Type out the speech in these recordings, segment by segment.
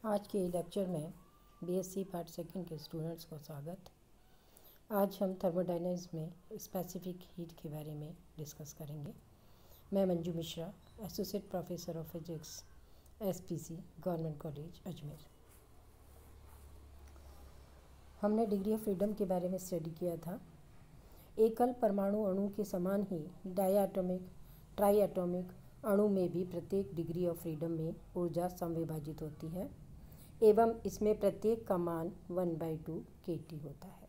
आज के लेक्चर में बीएससी पार्ट सेकंड के स्टूडेंट्स को स्वागत। आज हम थर्मोडायनेमिक्स में स्पेसिफिक हीट के बारे में डिस्कस करेंगे। मैं Manju Mishra, associate professor of physics, SPC, government college Ajmer. हमने डिग्री ऑफ फ्रीडम के बारे में स्टडी किया था। एकल परमाणु अणु के समान ही डायटोमिक, ट्राईएटॉमिक अणु में भी प्रत्येक डिग्री ऑफ फ्रीडम में ऊर्जा समविभाजित होती है एवं इसमें प्रत्येक का मान 1/2 kT होता है।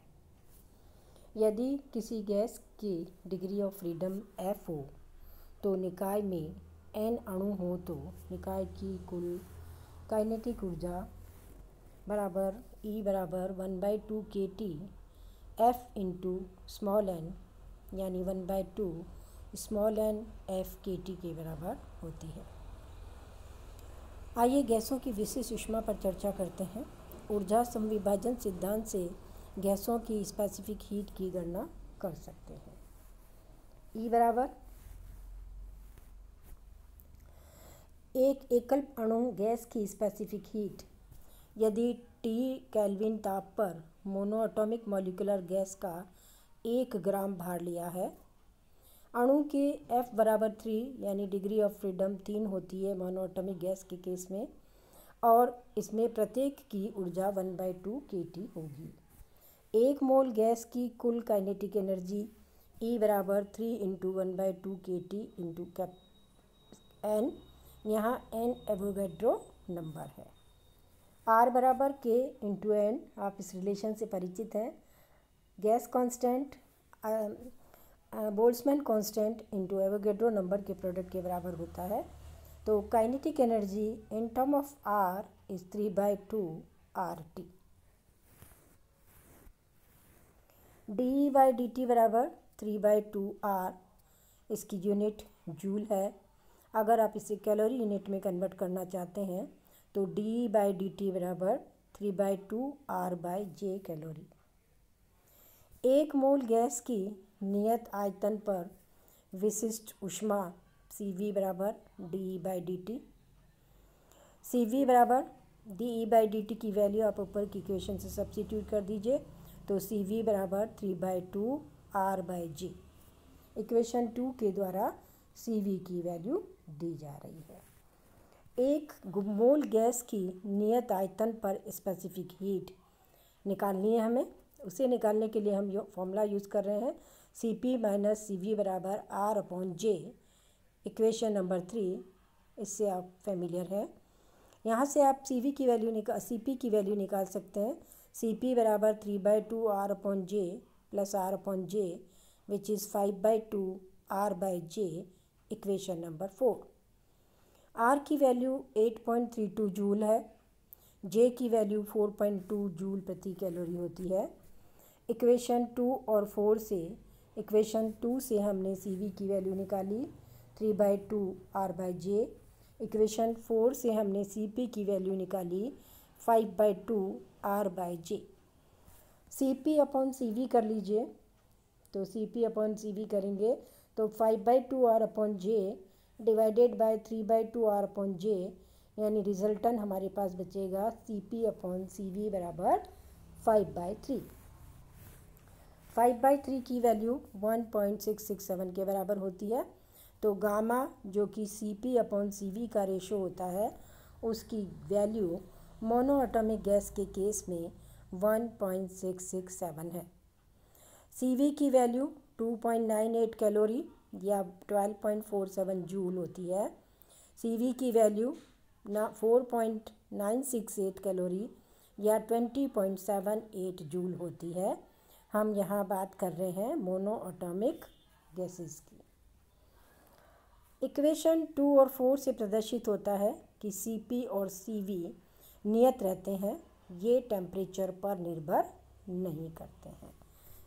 यदि किसी गैस की डिग्री ऑफ फ्रीडम F हो तो निकाय में N अणु हो तो निकाय की कुल काइनेटिक ऊर्जा बराबर E बराबर 1/2 kT F into small n यानी 1/2 स्मॉल n F kT के बराबर होती है। आइए गैसों की विशिष्ट ऊष्मा पर चर्चा करते हैं। ऊर्जा समविभाजन सिद्धांत से गैसों की स्पेसिफिक हीट की गणना कर सकते हैं। E बराबर एक एकल अणु गैस की स्पेसिफिक हीट यदि T केल्विन ताप पर मोनोएटॉमिक मॉलिक्यूलर गैस का 1 ग्राम भार लिया है। अणु के F बराबर 3 यानी डिग्री ऑफ फ्रीडम 3 होती है मोनोएटॉमिक गैस के केस में, और इसमें प्रत्येक की ऊर्जा 1/2 kT होगी। 1 मोल गैस की कुल काइनेटिक एनर्जी E बराबर 3 इंटू 1/2 kT इंटू N, यहाँ N एवोगैड्रो नंबर है। R बराबर K इंटू N, आप इस रिलेशन से परिचित हैं। Gas constant Boltzmann constant into Avogadro number के प्रोडक्ट के बराबर होता है। तो kinetic energy in term of R is 3/2 RT। dE/dt बराबर 3/2 R, इसकी यूनिट जूल है। अगर आप इसे कैलोरी यूनिट में कन्वर्ट करना चाहते हैं तो dE/dt बराबर 3/2 R/J कैलोरी। 1 मोल गैस की नियत आयतन पर विशिष्ट ऊष्मा CV बराबर dE/dt। CV बराबर dE/dt की वैल्यू आप ऊपर की इक्वेशन से सब्स्टिट्यूट कर दीजिए तो CV बराबर 3/2 R/J। इक्वेशन 2 के द्वारा CV की वैल्यू दी जा रही है। 1 मोल गैस की नियत आयतन पर स्पेसिफिक हीट निकालनी है हमें। उसे निकालने के लिए हम फॉर्मूला यूज़ कर रहे हैं CP माइनस CV बराबर R/J, इक्वेशन नंबर 3। इससे आप फेमिलियर हैं। यहाँ से आप CP की वैल्यू निकाल सकते हैं। CP बराबर 3/2 R/J plus R/J which is 5/2 R/J, equation number 4। R की वैल्यू 8.32 जूल है। J की वैल्यू 4.2 जूल प्रति कैलोरी होती है। इक्वेशन 2 और 4 से इक्वेशन 2 से हमने CV की वैल्यू निकाली 3/2 R/J। इक्वेशन 4 से हमने CP की वैल्यू निकाली 5/2 R/J। CP/CV कर लीजिए, तो CP/CV करेंगे तो 5/2 R/J डिवाइडेड बाय 3/2 R/J, यानी रिजल्टेंट हमारे पास बचेगा CP/CV बराबर 5/3। 5/3 की वैल्यू 1.667 के बराबर होती है। तो गामा जो कि CP/CV का रेशो होता है उसकी वैल्यू मोनोएटॉमिक गैस के केस में 1.667 है। CV की वैल्यू 2.98 कैलोरी या 12.47 जूल होती है। CV की वैल्यू 4.968 कैलोरी या 20.78 जूल होती है। हम यहाँ बात कर रहे हैं मोनोएटॉमिक गैसेस की। इक्वेशन 2 और 4 से प्रदर्शित होता है कि CP और CV नियत रहते हैं, ये टेम्परेचर पर निर्भर नहीं करते हैं।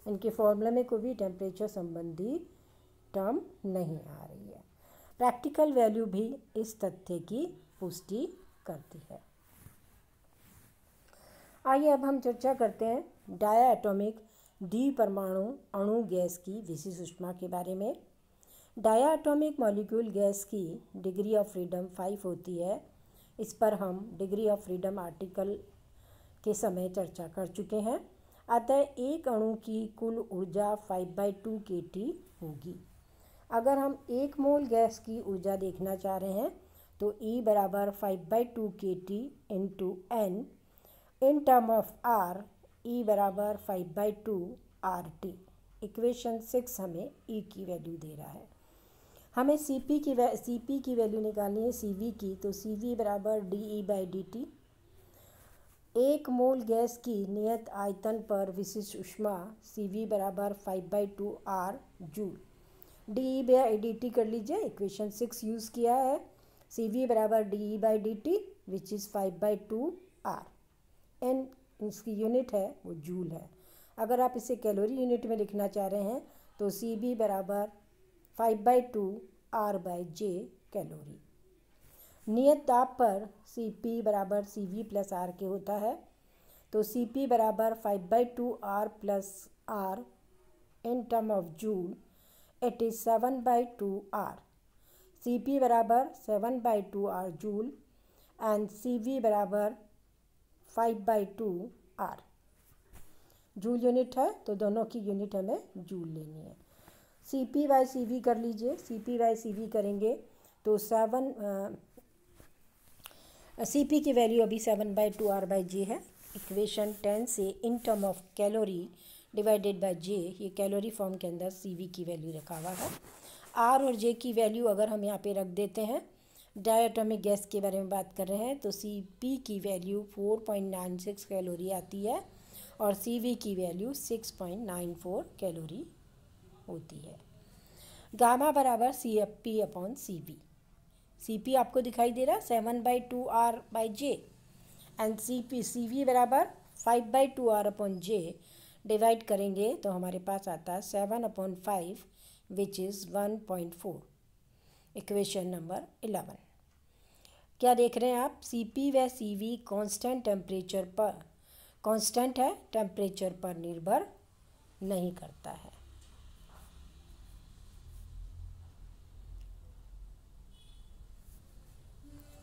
इनके फॉर्मूले में कोई भी टेम्परेचर संबंधी टर्म नहीं आ रही है। प्रैक्टिकल वैल्यू भी इस तथ्य की पुष्टि करती है। आइए अब हम चर्चा करते हैं डायटोमिक परमाणु अणु गैस की विशिष्ट ऊष्मा के बारे में। डायटोमिक मॉलिक्यूल गैस की डिग्री ऑफ फ्रीडम 5 होती है इस पर हम डिग्री ऑफ फ्रीडम आर्टिकल के समय चर्चा कर चुके हैं। अतः एक अणु की कुल ऊर्जा 5/2 kT होगी। अगर हम 1 मोल गैस की ऊर्जा देखना चाह रहे हैं तो E बराबर 5/2 kT into N in term of R E बराबर 5/2 RT। इक्वेशन 6 हमें E की वैल्यू दे रहा है। हमें CP की वैल्यू निकालनी है CV की, तो CV बराबर DE/dt। 1 मोल गैस की नियत आयतन पर विशिष्ट ऊष्मा CV बराबर 5/2 R जूल। DE/dt कर लीजिए, इक्वेशन 6 यूज़ किया है। CV बराबर DE/dt विच इज़ 5/2 R। एन इसकी यूनिट है वो जूल है। अगर आप इसे कैलोरी यूनिट में लिखना चाह रहे हैं तो CB बराबर 5/2 R/J कैलोरी। नियत ताप पर CP बराबर CV प्लस R के होता है, तो CP बराबर 5/2 R plus R in term of joule it is 7/2 R। CP बराबर 7/2 R जूल एंड CV बराबर 5/2 R। जूल यूनिट है तो दोनों की यूनिट हमें जूल लेनी है। CP/CV कर लीजिए, CP/CV करेंगे तो CP की वैल्यू अभी 7/2 R/J है। इक्वेशन 10 से in term of calorie divided by J, ये कैलोरी फॉर्म के अंदर CV की वैल्यू रखा हुआ है। R और J की वैल्यू अगर हम यहाँ पे रख देते हैं, डायटोमिक गैस के बारे में बात कर रहे हैं, तो CP की वैल्यू 4.96 कैलोरी आती है और CV की वैल्यू 6.94 कैलोरी होती है। गामा बराबर CP/CV। CP आपको दिखाई दे रहा है 7/2 R/J एंड CV बराबर 5/2 R/J। डिवाइड करेंगे तो हमारे पास आता है 7/5 विच इज़ 1.4। Equation number 11। क्या देख रहे हैं आप? CP व CV कांस्टेंट टेम्परेचर पर कांस्टेंट है, टेम्परेचर पर निर्भर नहीं करता है।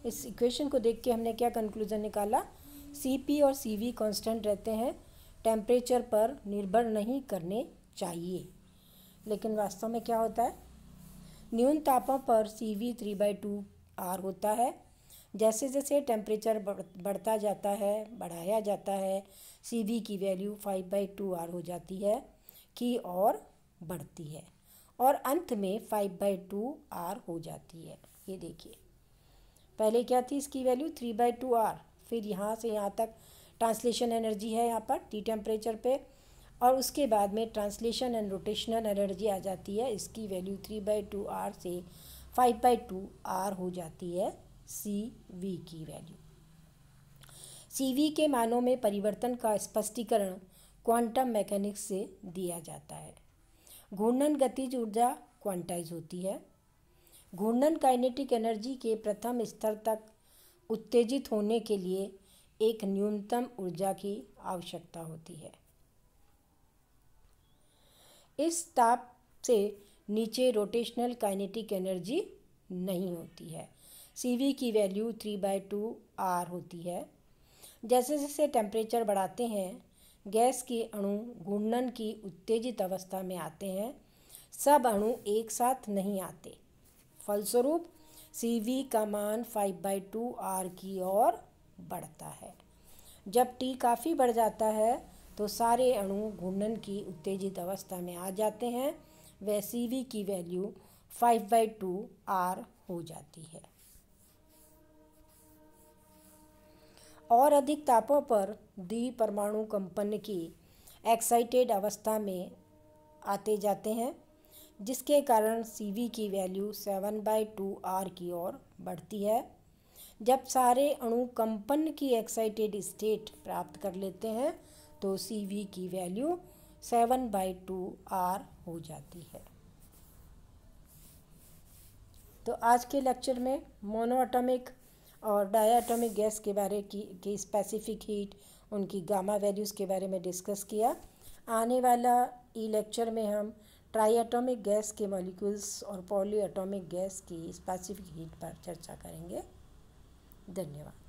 इस इक्वेशन को देख के हमने क्या कंक्लूजन निकाला? CP और CV कांस्टेंट रहते हैं, टेम्परेचर पर निर्भर नहीं करने चाहिए। लेकिन वास्तव में क्या होता है? न्यून तापों पर CV 3/2 R होता है। जैसे जैसे टेम्परेचर बढ़ता जाता है, बढ़ाया जाता है, CV की वैल्यू 5/2 R हो जाती है कि और बढ़ती है और अंत में 5/2 R हो जाती है। ये देखिए, पहले क्या थी इसकी वैल्यू 3/2 R, फिर यहाँ से यहाँ तक ट्रांसलेशन एनर्जी है यहाँ पर T टेम्परेचर पे, और उसके बाद में ट्रांसलेशन एंड रोटेशनल एनर्जी आ जाती है। इसकी वैल्यू 3/2 R से 5/2 R हो जाती है CV की वैल्यू। CV के मानों में परिवर्तन का स्पष्टीकरण क्वांटम मैकेनिक्स से दिया जाता है। घूर्णन गतिज ऊर्जा क्वांटाइज होती है। घूर्णन काइनेटिक एनर्जी के प्रथम स्तर तक उत्तेजित होने के लिए एक न्यूनतम ऊर्जा की आवश्यकता होती है। इस ताप से नीचे रोटेशनल काइनेटिक एनर्जी नहीं होती है। CV की वैल्यू 3/2 R होती है। जैसे जैसे टेम्परेचर बढ़ाते हैं, गैस के अणु घूर्णन की उत्तेजित अवस्था में आते हैं। सब अणु एक साथ नहीं आते, फलस्वरूप CV का मान 5/2 R की ओर बढ़ता है। जब T काफ़ी बढ़ जाता है तो सारे अणु घूर्णन की उत्तेजित अवस्था में आ जाते हैं, वह CV की वैल्यू 5/2 R हो जाती है। और अधिक तापों पर द्विपरमाणु कंपन की एक्साइटेड अवस्था में आते जाते हैं, जिसके कारण CV की वैल्यू 7/2 R की ओर बढ़ती है। जब सारे अणु कंपन की एक्साइटेड स्टेट प्राप्त कर लेते हैं तो CV की वैल्यू 7/2 R हो जाती है। तो आज के लेक्चर में मोनोएटॉमिक और डायटोमिक गैस के बारे की स्पेसिफिक हीट, उनकी गामा वैल्यूज़ के बारे में डिस्कस किया। आने वाला लेक्चर में हम ट्राईएटॉमिक गैस के मॉलिक्यूल्स और पॉलीएटॉमिक गैस की स्पेसिफिक हीट पर चर्चा करेंगे। धन्यवाद।